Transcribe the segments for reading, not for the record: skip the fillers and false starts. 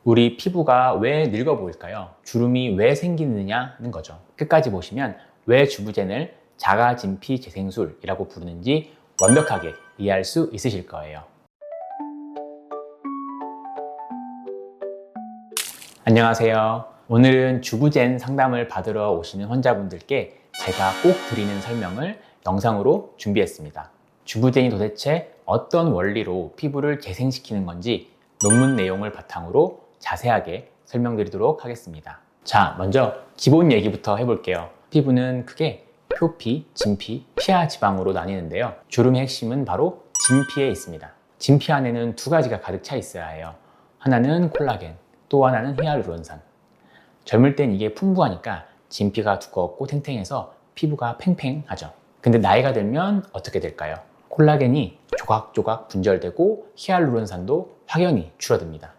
우리 피부가 왜 늙어 보일까요? 주름이 왜 생기느냐는 거죠. 끝까지 보시면 왜 주부젠을 자가진피 재생술이라고 부르는지 완벽하게 이해할 수 있으실 거예요. 안녕하세요. 오늘은 주부젠 상담을 받으러 오시는 환자분들께 제가 꼭 드리는 설명을 영상으로 준비했습니다. 주부젠이 도대체 어떤 원리로 피부를 재생시키는 건지 논문 내용을 바탕으로 자세하게 설명드리도록 하겠습니다. 자, 먼저 기본 얘기부터 해볼게요. 피부는 크게 표피, 진피, 피하 지방으로 나뉘는데요. 주름의 핵심은 바로 진피에 있습니다. 진피 안에는 두 가지가 가득 차 있어야 해요. 하나는 콜라겐, 또 하나는 히알루론산. 젊을 땐 이게 풍부하니까 진피가 두껍고 탱탱해서 피부가 팽팽하죠. 근데 나이가 들면 어떻게 될까요? 콜라겐이 조각조각 분절되고 히알루론산도 확연히 줄어듭니다.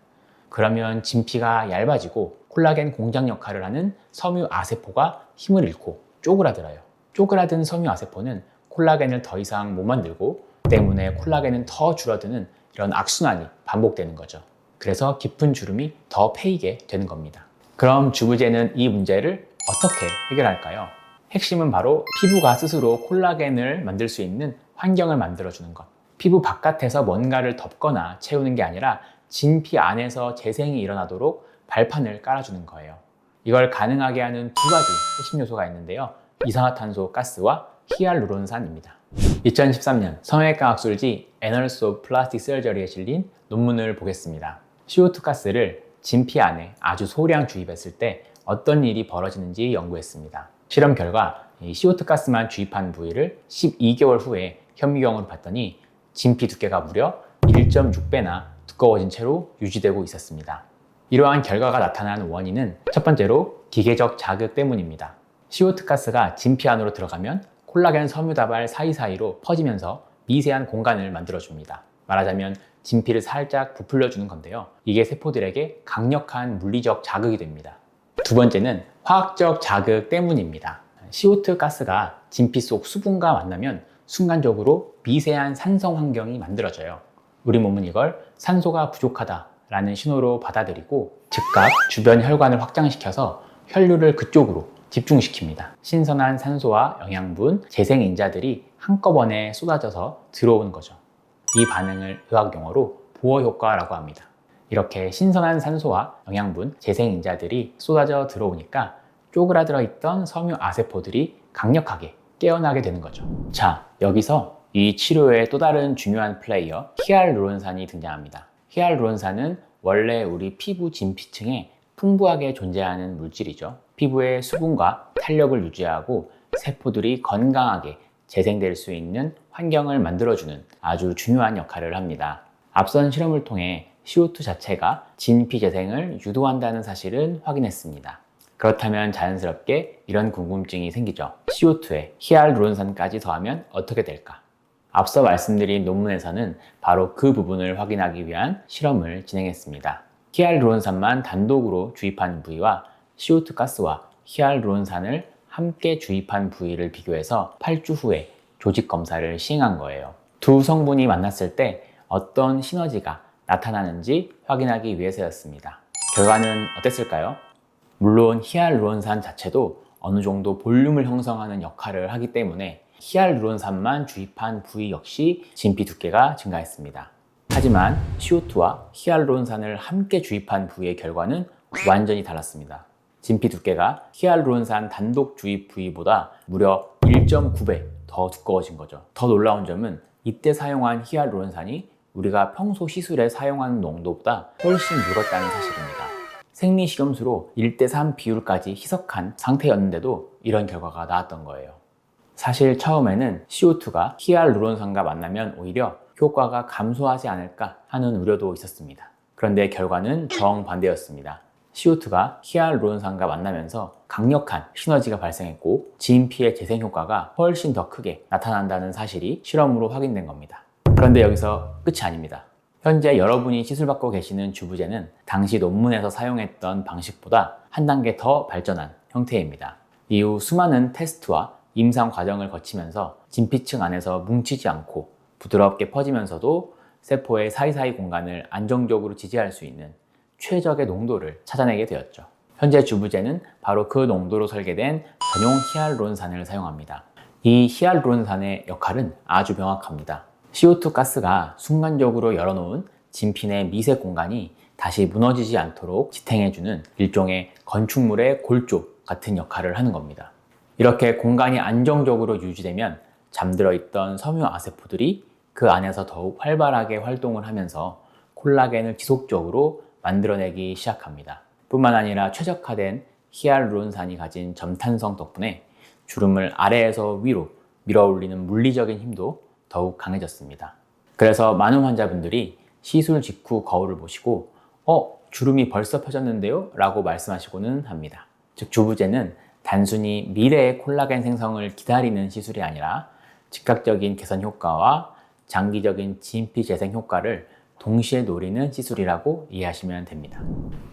그러면 진피가 얇아지고 콜라겐 공장 역할을 하는 섬유아세포가 힘을 잃고 쪼그라들어요. 쪼그라든 섬유아세포는 콜라겐을 더 이상 못 만들고 때문에 콜라겐은 더 줄어드는 이런 악순환이 반복되는 거죠. 그래서 깊은 주름이 더 패이게 되는 겁니다. 그럼 주부젠은 이 문제를 어떻게 해결할까요? 핵심은 바로 피부가 스스로 콜라겐을 만들 수 있는 환경을 만들어주는 것. 피부 바깥에서 뭔가를 덮거나 채우는 게 아니라 진피 안에서 재생이 일어나도록 발판을 깔아주는 거예요. 이걸 가능하게 하는 두 가지 핵심 요소가 있는데요. 이산화탄소 가스와 히알루론산입니다. 2013년 성형외과 학술지 Annals of Plastic Surgery에 실린 논문을 보겠습니다. CO2 가스를 진피 안에 아주 소량 주입했을 때 어떤 일이 벌어지는지 연구했습니다. 실험 결과 CO2 가스만 주입한 부위를 12개월 후에 현미경으로 봤더니 진피 두께가 무려 1.6배나 두꺼워진 채로 유지되고 있었습니다. 이러한 결과가 나타난 원인은 첫 번째로 기계적 자극 때문입니다. CO2 가스가 진피 안으로 들어가면 콜라겐 섬유다발 사이사이로 퍼지면서 미세한 공간을 만들어줍니다. 말하자면 진피를 살짝 부풀려주는 건데요. 이게 세포들에게 강력한 물리적 자극이 됩니다. 두 번째는 화학적 자극 때문입니다. CO2 가스가 진피 속 수분과 만나면 순간적으로 미세한 산성 환경이 만들어져요. 우리 몸은 이걸 산소가 부족하다라는 신호로 받아들이고 즉각 주변 혈관을 확장시켜서 혈류를 그쪽으로 집중시킵니다. 신선한 산소와 영양분, 재생인자들이 한꺼번에 쏟아져서 들어오는 거죠. 이 반응을 의학 용어로 보어 효과라고 합니다. 이렇게 신선한 산소와 영양분, 재생인자들이 쏟아져 들어오니까 쪼그라들어 있던 섬유아세포들이 강력하게 깨어나게 되는 거죠. 자, 여기서 이 치료의 또 다른 중요한 플레이어 히알루론산이 등장합니다. 히알루론산은 원래 우리 피부 진피층에 풍부하게 존재하는 물질이죠. 피부의 수분과 탄력을 유지하고 세포들이 건강하게 재생될 수 있는 환경을 만들어주는 아주 중요한 역할을 합니다. 앞선 실험을 통해 CO2 자체가 진피 재생을 유도한다는 사실은 확인했습니다. 그렇다면 자연스럽게 이런 궁금증이 생기죠. CO2에 히알루론산까지 더하면 어떻게 될까? 앞서 말씀드린 논문에서는 바로 그 부분을 확인하기 위한 실험을 진행했습니다. 히알루론산만 단독으로 주입한 부위와 CO2 가스와 히알루론산을 함께 주입한 부위를 비교해서 8주 후에 조직 검사를 시행한 거예요. 두 성분이 만났을 때 어떤 시너지가 나타나는지 확인하기 위해서였습니다. 결과는 어땠을까요? 물론 히알루론산 자체도 어느 정도 볼륨을 형성하는 역할을 하기 때문에 히알루론산만 주입한 부위 역시 진피 두께가 증가했습니다. 하지만 CO2와 히알루론산을 함께 주입한 부위의 결과는 완전히 달랐습니다. 진피 두께가 히알루론산 단독 주입 부위보다 무려 1.9배 더 두꺼워진 거죠. 더 놀라운 점은 이때 사용한 히알루론산이 우리가 평소 시술에 사용하는 농도보다 훨씬 묽었다는 사실입니다. 생리식염수로 1대3 비율까지 희석한 상태였는데도 이런 결과가 나왔던 거예요. 사실 처음에는 CO2가 히알루론산과 만나면 오히려 효과가 감소하지 않을까 하는 우려도 있었습니다. 그런데 결과는 정반대였습니다. CO2가 히알루론산과 만나면서 강력한 시너지가 발생했고 진피의 재생 효과가 훨씬 더 크게 나타난다는 사실이 실험으로 확인된 겁니다. 그런데 여기서 끝이 아닙니다. 현재 여러분이 시술받고 계시는 주부젠은 당시 논문에서 사용했던 방식보다 한 단계 더 발전한 형태입니다. 이후 수많은 테스트와 임상 과정을 거치면서 진피층 안에서 뭉치지 않고 부드럽게 퍼지면서도 세포의 사이사이 공간을 안정적으로 지지할 수 있는 최적의 농도를 찾아내게 되었죠. 현재 주부제는 바로 그 농도로 설계된 전용 히알루론산을 사용합니다. 이 히알루론산의 역할은 아주 명확합니다. CO2 가스가 순간적으로 열어놓은 진핀의 미세 공간이 다시 무너지지 않도록 지탱해주는 일종의 건축물의 골조 같은 역할을 하는 겁니다. 이렇게 공간이 안정적으로 유지되면 잠들어 있던 섬유 아세포들이 그 안에서 더욱 활발하게 활동을 하면서 콜라겐을 지속적으로 만들어내기 시작합니다. 뿐만 아니라 최적화된 히알루론산이 가진 점탄성 덕분에 주름을 아래에서 위로 밀어올리는 물리적인 힘도 더욱 강해졌습니다. 그래서 많은 환자분들이 시술 직후 거울을 보시고 주름이 벌써 펴졌는데요? 라고 말씀하시고는 합니다. 즉 주부제는 단순히 미래의 콜라겐 생성을 기다리는 시술이 아니라 즉각적인 개선 효과와 장기적인 진피 재생 효과를 동시에 노리는 시술이라고 이해하시면 됩니다.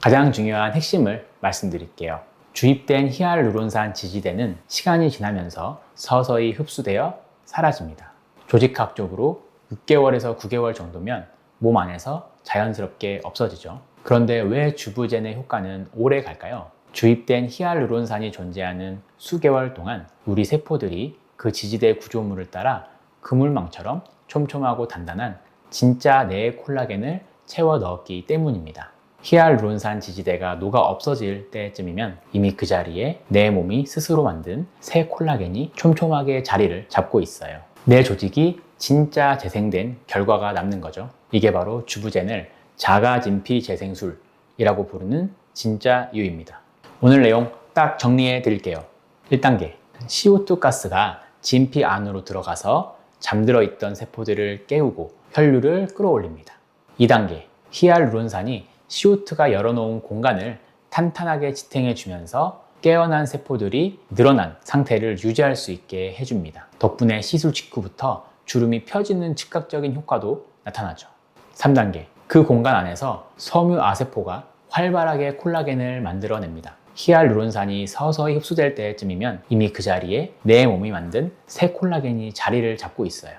가장 중요한 핵심을 말씀드릴게요. 주입된 히알루론산 지지대는 시간이 지나면서 서서히 흡수되어 사라집니다. 조직학적으로 6개월에서 9개월 정도면 몸 안에서 자연스럽게 없어지죠. 그런데 왜 주부젠의 효과는 오래 갈까요? 주입된 히알루론산이 존재하는 수개월 동안 우리 세포들이 그 지지대 구조물을 따라 그물망처럼 촘촘하고 단단한 진짜 뇌의 콜라겐을 채워 넣었기 때문입니다. 히알루론산 지지대가 녹아 없어질 때쯤이면 이미 그 자리에 내 몸이 스스로 만든 새 콜라겐이 촘촘하게 자리를 잡고 있어요. 내 조직이 진짜 재생된 결과가 남는 거죠. 이게 바로 주부젠을 자가진피 재생술이라고 부르는 진짜 이유입니다. 오늘 내용 딱 정리해 드릴게요. 1단계, CO2 가스가 진피 안으로 들어가서 잠들어 있던 세포들을 깨우고 혈류를 끌어올립니다. 2단계, 히알루론산이 CO2가 열어놓은 공간을 탄탄하게 지탱해 주면서 깨어난 세포들이 늘어난 상태를 유지할 수 있게 해줍니다. 덕분에 시술 직후부터 주름이 펴지는 즉각적인 효과도 나타나죠. 3단계, 그 공간 안에서 섬유 아세포가 활발하게 콜라겐을 만들어냅니다. 히알루론산이 서서히 흡수될 때쯤이면 이미 그 자리에 내 몸이 만든 새 콜라겐이 자리를 잡고 있어요.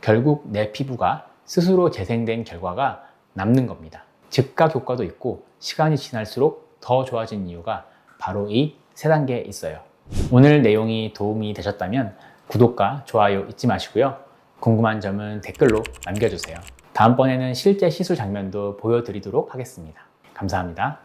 결국 내 피부가 스스로 재생된 결과가 남는 겁니다. 즉각 효과도 있고 시간이 지날수록 더 좋아진 이유가 바로 이 세 단계에 있어요. 오늘 내용이 도움이 되셨다면 구독과 좋아요 잊지 마시고요. 궁금한 점은 댓글로 남겨주세요. 다음번에는 실제 시술 장면도 보여드리도록 하겠습니다. 감사합니다.